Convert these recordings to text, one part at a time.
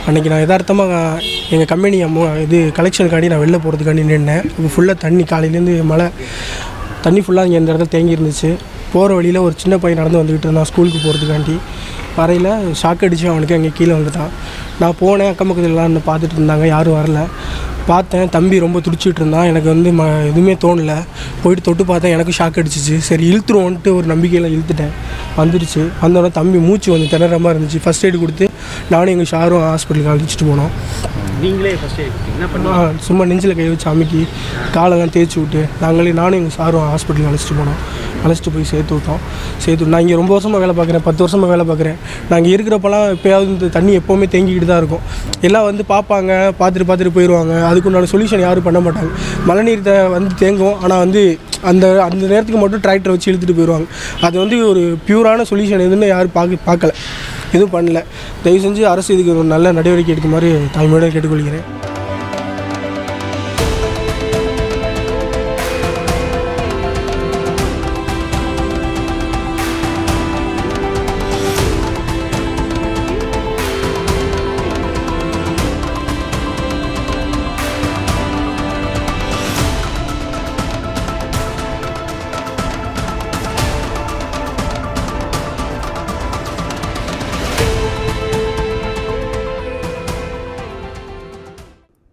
அன்றைக்கி நான் யதார்த்தமாக எங்கள் கம்பெனி இது கலெக்ஷனுக்காண்டி நான் வெளில போகிறதுக்காண்டி நின்னேன். இப்போ ஃபுல்லாக தண்ணி, காலையிலேருந்து மழை தண்ணி ஃபுல்லாக இங்கே இந்த இடத்துல தேங்கி இருந்துச்சு. போகிற வழியில் ஒரு சின்ன பையன் நடந்து வந்துக்கிட்டு இருந்தான் ஸ்கூலுக்கு போகிறதுக்காண்டி. வரையில் ஷாக் அடித்து அவனுக்கு அங்கே கீழே வந்துட்டான். நான் போனேன், அக்கம் பக்கத்தில் எல்லாம் பார்த்துட்டு இருந்தாங்க, யாரும் வரல. பார்த்தேன், தம்பி ரொம்ப துடிச்சிட்டு இருந்தான். எனக்கு வந்து எதுவுமே தோணலை. போயிட்டு தொட்டு பார்த்தேன், எனக்கும் ஷாக் அடிச்சிச்சு. சரி இழுத்துருவோன்ட்டு ஒரு நம்பிக்கையில் இழுத்துட்டேன். வந்துடுச்சு. வந்தோடனே தம்பி மூச்சு வந்து திணற மாதிரி இருந்துச்சு. ஃபஸ்ட் எய்டு கொடுத்து நானும் எங்கள் ஷாரும் ஹாஸ்பிட்டலுக்கு அழைச்சிட்டு போனோம். நீங்களே ஃபஸ்ட் எய்ட் என்ன பண்ணோம்? சும்மா நெஞ்சில் கை வச்சு அமுக்கி காலெல்லாம் தேய்ச்சி விட்டு நானும் எங்கள் ஷாரும் ஹாஸ்பிட்டலுக்கு அழைச்சிட்டு போனோம். அழைச்சிட்டு போய் சேர்த்து விட்டோம். நான் இங்கே ரொம்ப வருஷமாக வேலை பார்க்குறேன், 10 வருஷமாக வேலை பார்க்குறேன். நாங்கள் இருக்கிறப்பெல்லாம் எப்போயாவது இந்த தண்ணி எப்போவுமே தேங்கிக்கிட்டு தான் இருக்கும். எல்லாம் வந்து பார்ப்பாங்க, பார்த்துட்டு போயிடுவாங்க. அதுக்குண்டான சொல்யூஷன் யாரும் பண்ண மாட்டாங்க. மழை நீர் வந்து தேங்கும், ஆனால் வந்து அந்த நேரத்துக்கு மட்டும் டிராக்டரை வச்சு இழுத்துட்டு போயிடுவாங்க. அது வந்து ஒரு பியூரான சொல்யூஷன் எதுன்னு யாரும் பார்க்கல, எதுவும் பண்ணல. தயவு செஞ்சு அரசு இதுக்கு ஒரு நல்ல நடவடிக்கை எடுக்குமாறு தாய்மையோடு கேட்டுக்கொள்கிறேன்.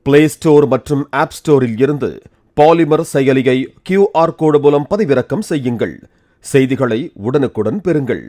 பிளே ஸ்டோர் மற்றும் ஆப் ஸ்டோரில் இருந்து பாலிமர் செயலியை QR கோடு மூலம் பதிவிறக்கம் செய்யுங்கள். செய்திகளை உடனுக்குடன் பெறுங்கள்.